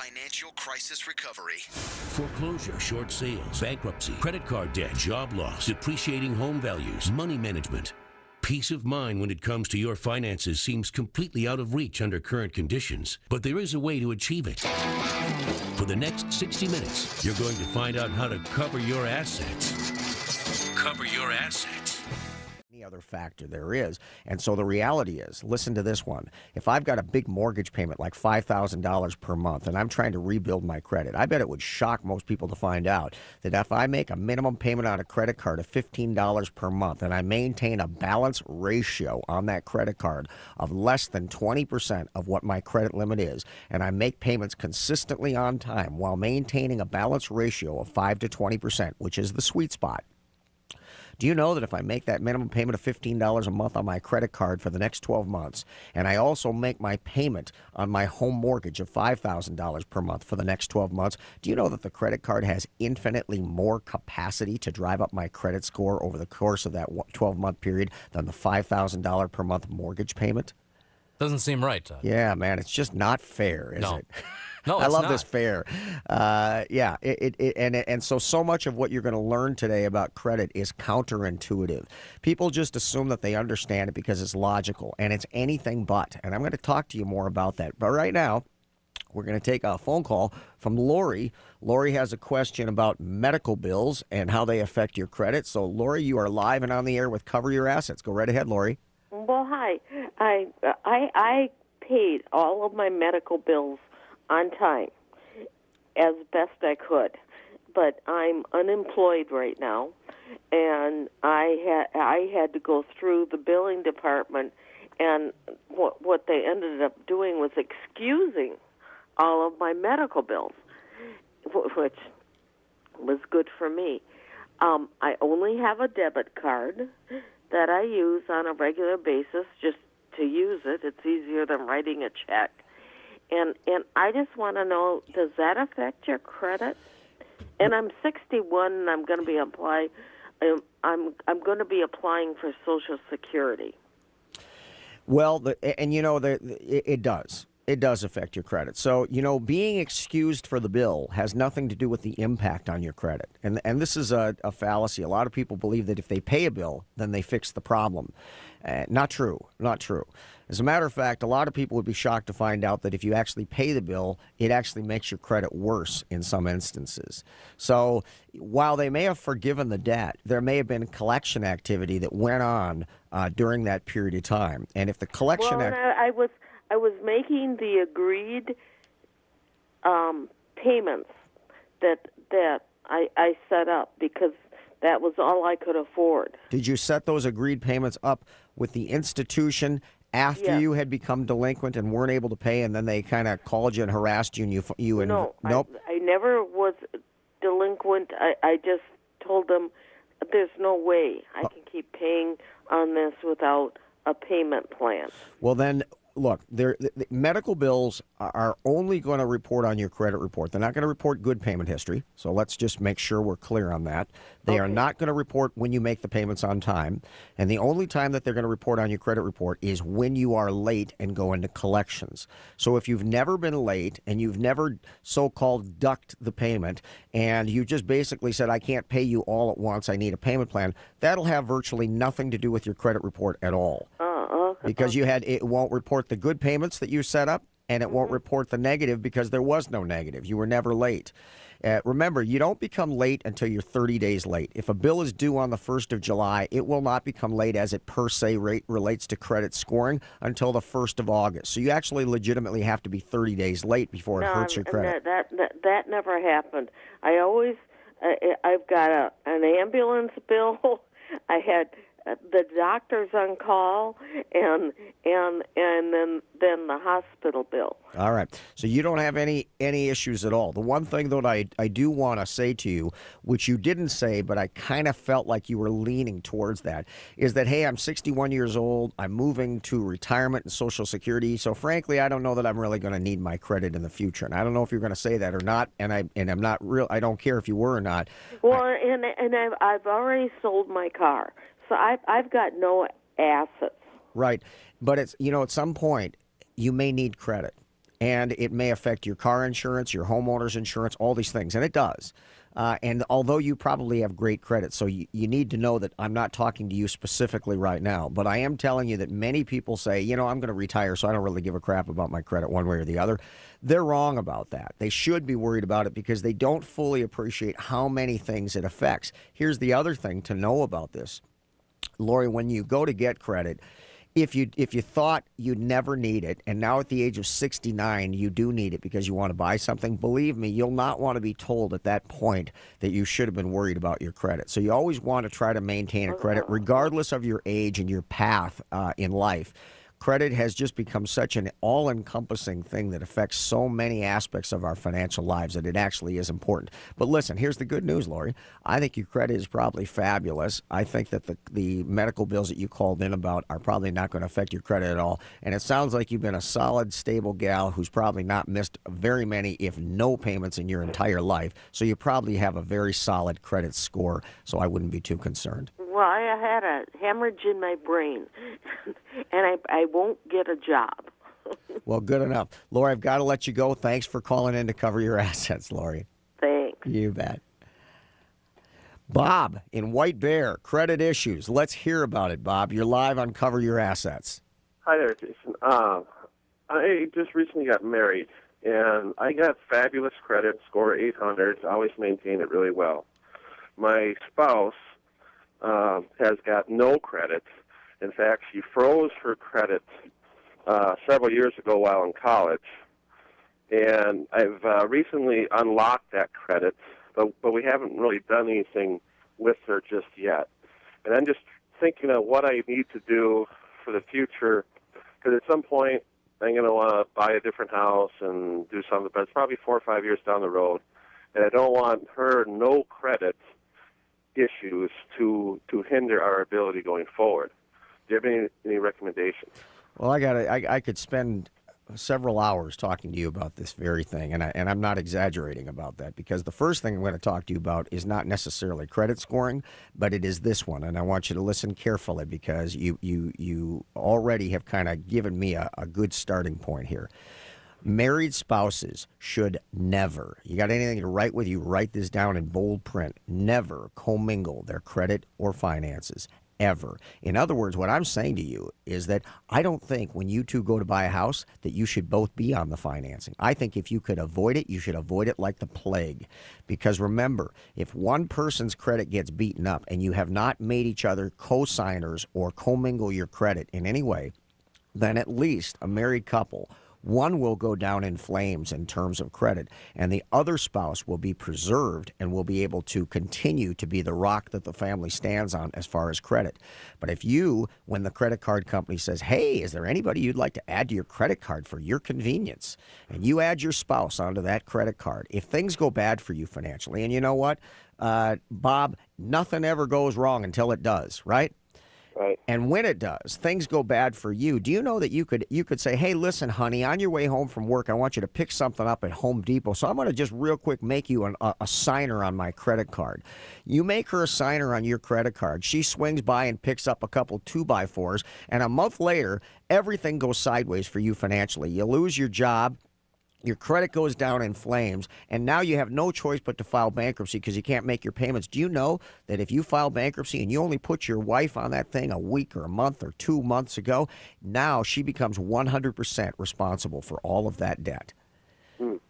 financial crisis recovery. Foreclosure, short sales, bankruptcy, credit card debt, job loss, depreciating home values, money management. Peace of mind when it comes to your finances seems completely out of reach under current conditions, but there is a way to achieve it. For the next 60 minutes, you're going to find out how to cover your assets. Cover your assets. Any other factor there is. And so the reality is, listen to this one. If I've got a big mortgage payment like $5,000 per month and I'm trying to rebuild my credit, I bet it would shock most people to find out that if I make a minimum payment on a credit card of $15 per month and I maintain a balance ratio on that credit card of less than 20% of what my credit limit is, and I make payments consistently on time while maintaining a balance ratio of 5 to 20%, which is the sweet spot. Do you know that if I make that minimum payment of $15 a month on my credit card for the next 12 months, and I also make my payment on my home mortgage of $5,000 per month for the next 12 months, do you know that the credit card has infinitely more capacity to drive up my credit score over the course of that 12-month period than the $5,000 per month mortgage payment? Doesn't seem right, Todd. Yeah, man, it's just not fair, is it? No, I it's love not. this fair. And so much of what you're going to learn today about credit is counterintuitive. People just assume that they understand it because it's logical, and it's anything but. And I'm going to talk to you more about that. But right now, we're going to take a phone call from Lori. Lori has a question about medical bills and how they affect your credit. So, Lori, you are live and on the air with Cover Your Assets. Go right ahead, Lori. Well, hi. I paid all of my medical bills on time as best I could, but I'm unemployed right now, and I had to go through the billing department, and what they ended up doing was excusing all of my medical bills, which was good for me. I only have a debit card that I use on a regular basis just to use it. It's easier than writing a check. And I just want to know, does that affect your credit? And I'm 61, and I'm going to be I'm going to be applying for Social Security. Well, it does. It does affect your credit. So, being excused for the bill has nothing to do with the impact on your credit. And this is a fallacy. A lot of people believe that if they pay a bill, then they fix the problem. Not true. Not true. As a matter of fact, a lot of people would be shocked to find out that if you actually pay the bill, it actually makes your credit worse in some instances. So while they may have forgiven the debt, there may have been collection activity that went on during that period of time. And if the collection I was making the agreed payments that I set up because that was all I could afford. Did you set those agreed payments up with the institution after you had become delinquent and weren't able to pay, and then they kind of called you and harassed you, and nope? I never was delinquent. I just told them there's no way I can keep paying on this without a payment plan. Well, then, look, the medical bills are only going to report on your credit report. They're not going to report good payment history, so let's just make sure we're clear on that. They are not going to report when you make the payments on time, and the only time that they're going to report on your credit report is when you are late and go into collections. So if you've never been late and you've never so-called ducked the payment and you just basically said, I can't pay you all at once, I need a payment plan, that'll have virtually nothing to do with your credit report at all. Because it won't report the good payments that you set up, and it won't report the negative because there was no negative. You were never late. Remember, you don't become late until you're 30 days late. If a bill is due on the 1st of July, it will not become late as it per se relates to credit scoring until the 1st of August. So you actually legitimately have to be 30 days late before it hurts your credit. That never happened. I've got an ambulance bill. I had the doctor's on call, and then the hospital bill. All right. So you don't have any issues at all. The one thing that I do want to say to you, which you didn't say, but I kind of felt like you were leaning towards that, is that, hey, I'm 61 years old. I'm moving to retirement and Social Security. So frankly, I don't know that I'm really going to need my credit in the future. And I don't know if you're going to say that or not. And I'm not real. I don't care if you were or not. Well, and I've already sold my car. So I've got no assets. Right. But it's, at some point, you may need credit. and it may affect your car insurance, your homeowner's insurance, all these things, and it does. And although you probably have great credit, so you need to know that I'm not talking to you specifically right now, but I am telling you that many people say, I'm going to retire, so I don't really give a crap about my credit one way or the other. They're wrong about that. They should be worried about it because they don't fully appreciate how many things it affects. Here's the other thing to know about this. Lori, when you go to get credit, if you thought you'd never need it, and now at the age of 69 you do need it because you want to buy something, believe me, you'll not want to be told at that point that you should have been worried about your credit. So you always want to try to maintain a credit regardless of your age and your path in life. Credit has just become such an all-encompassing thing that affects so many aspects of our financial lives that it actually is important. But listen, here's the good news, Lori. I think your credit is probably fabulous. I think that the medical bills that you called in about are probably not going to affect your credit at all. And it sounds like you've been a solid, stable gal who's probably not missed very many, if no payments in your entire life. So you probably have a very solid credit score, so I wouldn't be too concerned. Well, I had a hemorrhage in my brain, and I won't get a job. Well, good enough. Lori, I've got to let you go. Thanks for calling in to cover your assets, Lori. Thanks. You bet. Bob in White Bear, credit issues. Let's hear about it, Bob. You're live on Cover Your Assets. Hi there, Jason. I just recently got married, and I got fabulous credit, score 800. Always maintain it really well. My spouse has got no credit. In fact, she froze her credit several years ago while in college, and I've recently unlocked that credit, but we haven't really done anything with her just yet. And I'm just thinking of what I need to do for the future, because at some point I'm going to want to buy a different house and do something, but it's probably 4 or 5 years down the road, and I don't want her no credit issues to hinder our ability going forward. Do you have any recommendations? Well, I could spend several hours talking to you about this very thing, and I'm not exaggerating about that, because the first thing I'm going to talk to you about is not necessarily credit scoring, but it is this one, and I want you to listen carefully because you already have kind of given me a good starting point here. Married spouses should never, you got anything to write with, you write this down in bold print, never commingle their credit or finances, ever. In other words, what I'm saying to you is that I don't think when you two go to buy a house that you should both be on the financing. I think if you could avoid it, you should avoid it like the plague. Because remember, if one person's credit gets beaten up and you have not made each other co-signers or commingle your credit in any way, then at least a married couple, one will go down in flames in terms of credit, and the other spouse will be preserved and will be able to continue to be the rock that the family stands on as far as credit. But if you, when the credit card company says, hey, is there anybody you'd like to add to your credit card for your convenience, and you add your spouse onto that credit card, if things go bad for you financially, and you know what, Bob, nothing ever goes wrong until it does, right? Right. And when it does, things go bad for you. Do you know that you could say, hey, listen, honey, on your way home from work, I want you to pick something up at Home Depot. So I'm going to just real quick make you a signer on my credit card. You make her a signer on your credit card. She swings by and picks up a couple 2x4s. And a month later, everything goes sideways for you financially. You lose your job. Your credit goes down in flames, and now you have no choice but to file bankruptcy because you can't make your payments. Do you know that if you file bankruptcy and you only put your wife on that thing a week or a month or 2 months ago, now she becomes 100% responsible for all of that debt?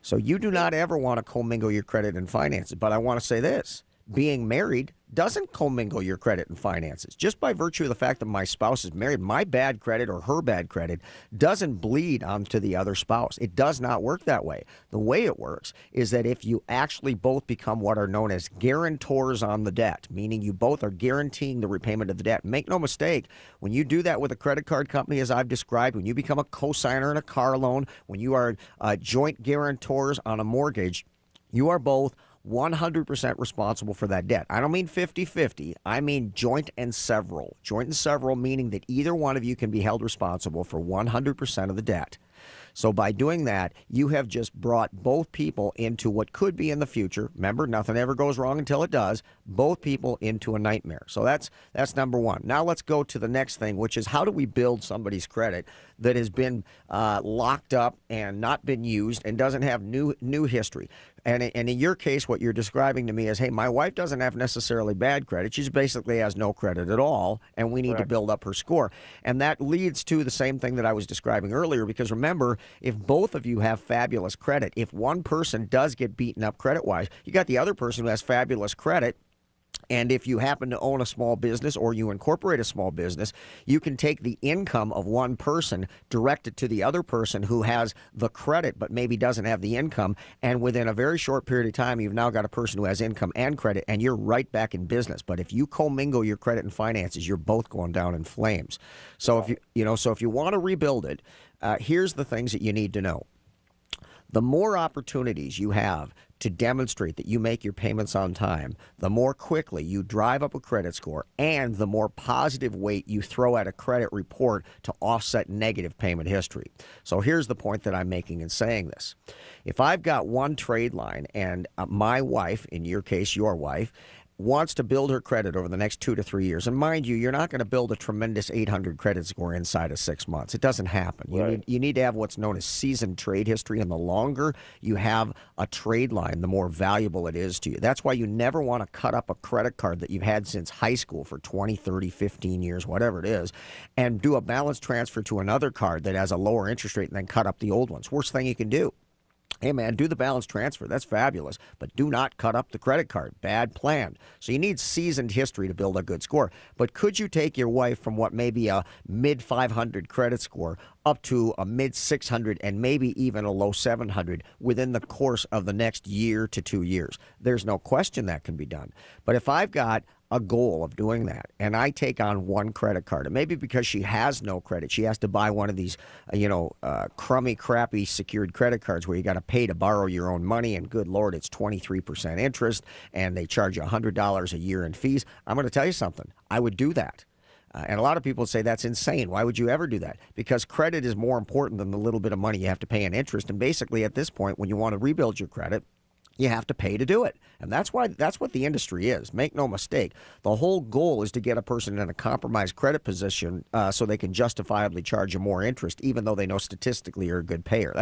So you do not ever want to commingle your credit and finances. But I want to say this. Being married doesn't commingle your credit and finances. Just by virtue of the fact that my spouse is married, my bad credit or her bad credit doesn't bleed onto the other spouse. It does not work that way. The way it works is that if you actually both become what are known as guarantors on the debt, meaning you both are guaranteeing the repayment of the debt. Make no mistake, when you do that with a credit card company, as I've described, when you become a co-signer in a car loan, when you are joint guarantors on a mortgage, you are both 100% responsible for that debt. I don't mean 50-50. I mean joint and several. Joint and several meaning that either one of you can be held responsible for 100% of the debt. So by doing that, you have just brought both people into what could be in the future. Remember, nothing ever goes wrong until it does. Both people into a nightmare. So that's number one. Now let's go to the next thing, which is how do we build somebody's credit that has been locked up and not been used and doesn't have new history. And in your case, what you're describing to me is, hey, my wife doesn't have necessarily bad credit. She basically has no credit at all, and we need to build up her score. And that leads to the same thing that I was describing earlier, because remember, if both of you have fabulous credit, if one person does get beaten up credit-wise, you got the other person who has fabulous credit. And if you happen to own a small business or you incorporate a small business, you can take the income of one person, direct it to the other person who has the credit but maybe doesn't have the income. And within a very short period of time, you've now got a person who has income and credit, and you're right back in business. But if you commingle your credit and finances, you're both going down in flames. So if you want to rebuild it, here's the things that you need to know. The more opportunities you have to demonstrate that you make your payments on time, the more quickly you drive up a credit score, and the more positive weight you throw at a credit report to offset negative payment history. So here's the point that I'm making in saying this. If I've got one trade line and my wife, in your case, your wife, wants to build her credit over the next 2 to 3 years. And mind you, you're not going to build a tremendous 800 credit score inside of 6 months. It doesn't happen. You need to have what's known as seasoned trade history, and the longer you have a trade line, the more valuable it is to you. That's why you never want to cut up a credit card that you've had since high school for 20, 30, 15 years, whatever it is, and do a balance transfer to another card that has a lower interest rate and then cut up the old ones. Worst thing you can do. Hey, man, do the balance transfer. That's fabulous. But do not cut up the credit card. Bad plan. So you need seasoned history to build a good score. But could you take your wife from what may be a mid-500 credit score up to a mid-600 and maybe even a low 700 within the course of the next year to 2 years? There's no question that can be done. But if I've got a goal of doing that, and I take on one credit card, and maybe because she has no credit, she has to buy one of these, crummy, crappy secured credit cards where you got to pay to borrow your own money, and good Lord, it's 23% interest, and they charge you $100 a year in fees. I'm going to tell you something. I would do that. And a lot of people say that's insane. Why would you ever do that? Because credit is more important than the little bit of money you have to pay in interest. And basically, at this point, when you want to rebuild your credit, you have to pay to do it. And that's what the industry is. Make no mistake. The whole goal is to get a person in a compromised credit position so they can justifiably charge you more interest, even though they know statistically you're a good payer.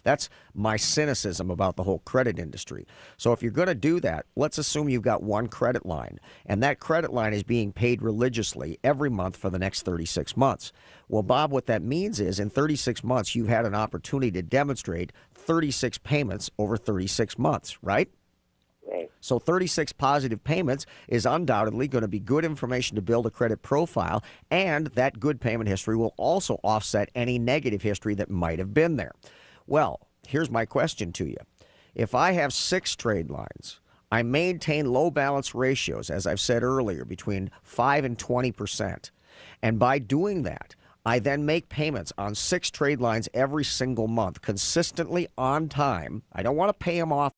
That's my cynicism about the whole credit industry. So if you're going to do that, let's assume you've got one credit line, and that credit line is being paid religiously every month for the next 36 months. Well, Bob, what that means is in 36 months, you've had an opportunity to demonstrate 36 payments over 36 months, right? Right. So 36 positive payments is undoubtedly going to be good information to build a credit profile, and that good payment history will also offset any negative history that might have been there. Well, here's my question to you. If I have 6 trade lines, I maintain low balance ratios, as I've said earlier, between 5 and 20%. And by doing that, I then make payments on 6 trade lines every single month, consistently on time. I don't want to pay them off